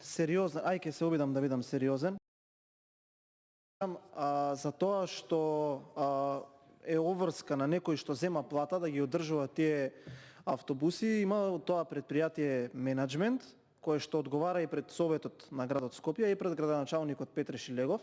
Сериозен, ај ќе се обидам да бидам сериозен. За тоа што е обврска на некој што зема плата да ги одржува тие автобуси, има тоа предпријатие менеджмент кој што одговара и пред Советот на градот Скопје и пред градоначалникот Петре Шилегов.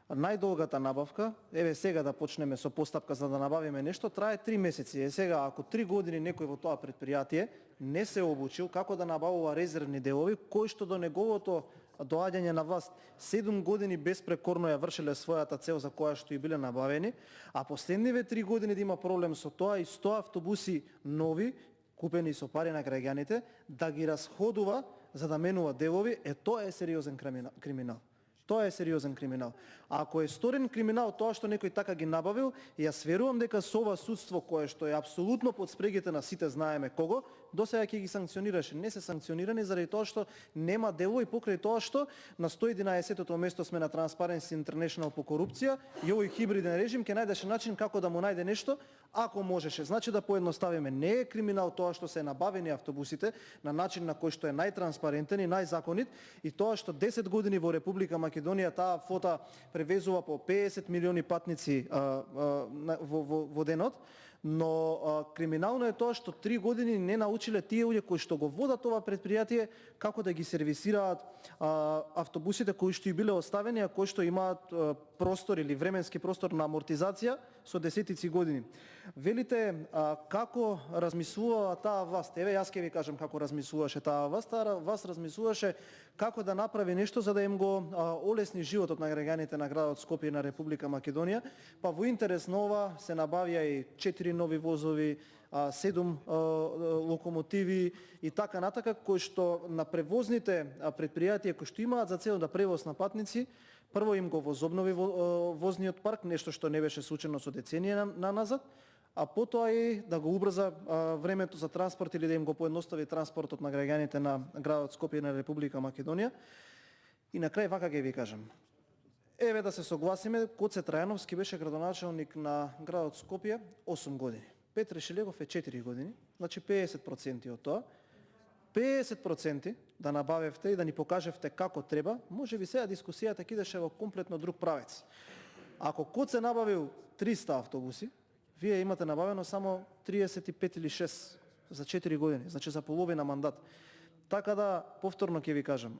Најдолгата набавка, еве сега да почнеме со постапка за да набавиме нешто, трае 3 месеци. Сега ако 3 години некој во тоа предпријатие не се обучил како да набавува резервни делови, кои што до неговото доаѓање на власт 7 години безпрекорно ја вршеле својата цел за која што и биле набавени, а последниве 3 години да има проблем со тоа и 100 автобуси нови, купени со пари на граѓаните, да ги расходува за да менува делови, тоа е сериозен криминал. Тоа е сериозен криминал. А ако е сторен криминал тоа што некој така ги набавил, јас верувам дека со ова судство кое што е апсолутно под спрегите на сите знаеме кого, досега ќе ги санкционираше. Не се санкционирани заради тоа што нема дело и покрај тоа што на 111-тото место сме на Transparency International по корупција и овој хибриден режим ќе најдеше начин како да му најде нешто, ако можеше. Значи да поедноставиме, не е криминал тоа што се набавени автобусите на начин на кој што е најтранспарентен и најзаконит и тоа што 10 години во Република Македонија таа флота превезува по 50 милиони патници во денот, но криминално е тоа што 3 години не научиле тие луѓе кои што го водат ова предпријатие како да ги сервисираат автобусите кои што и биле оставени, а кои што имаат простор или временски простор на амортизација со десетици години. Велите како размислувала таа власт? Еве јас ќе ви кажам како размислуваше таа власт. Таа власт размислуваше како да направи нешто за да им го олесни животот на граѓаните на градот Скопје и на Република Македонија. Па во интерес на ова се набавија и 4 нови возови, 7 локомотиви и така натака, кои што на превозните предпријатија кои што имаат за цел да превоз на патници, прво им го возобнови возниот парк, нешто што не беше случено со децении назад, а потоа и да го убрза времето за транспорт или да им го поедностави транспортот на граѓаните на градот Скопје и на Република Македонија. И на крај вака ќе ви кажам. Еве да се согласиме, Гоце Трајановски беше градоначалник на градот Скопје 8 години. Петре Шилегов е 4 години, значи 50% од тоа. 50% да набавевте и да ни покажевте како треба, може би сега дискусијата ќе идеше во комплетно друг правец. Ако Гоце набавил 300 автобуси, вие имате набавено само 35 или 6 за 4 години, значи за половина мандат. Така да, повторно ќе ви кажам,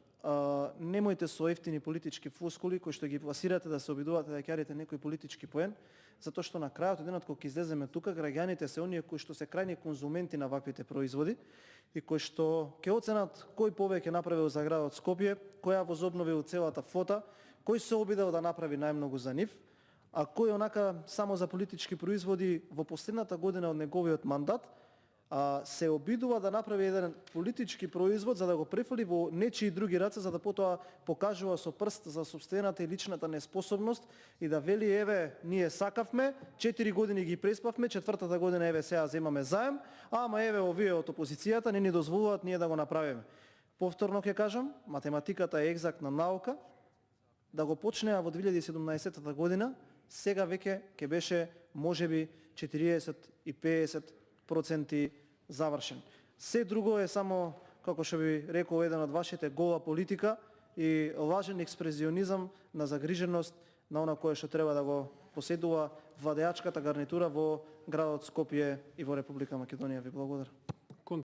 немојте со ефтини политички флоскули кои што ги пласирате да се обидувате да ќе некој политички поен, затоа што на крајот денот кога ќе излеземе тука, граѓаните се оние кои што се крајни конзументи на ваквите производи и кои што ќе оценат кој повеќе направил за градот Скопје, кој ја возобновил целата флота, кој се обидел да направи најмногу за нив, а кој онака само за политички производи во последната година од неговиот мандат се обидува да направи еден политички производ за да го префали во нечии други раце, за да потоа покажува со прст за собствената и личната неспособност и да вели еве ние сакавме, 4 години ги преспавме, 4-та година еве сега земаме заем, ама еве овие од опозицијата не ни дозволуваат ние да го направиме. Повторно ќе кажам, математиката е екзактна наука, да го почнеа во 2017 година, сега веќе ќе беше можеби 40 и 50% завршен. Се друго е само, како што би рекол еден од вашите, гола политика и лажен експрезионизам на загриженост на она кое што треба да го поседува владеачката гарнитура во градот Скопје и во Република Македонија. Ви благодарам.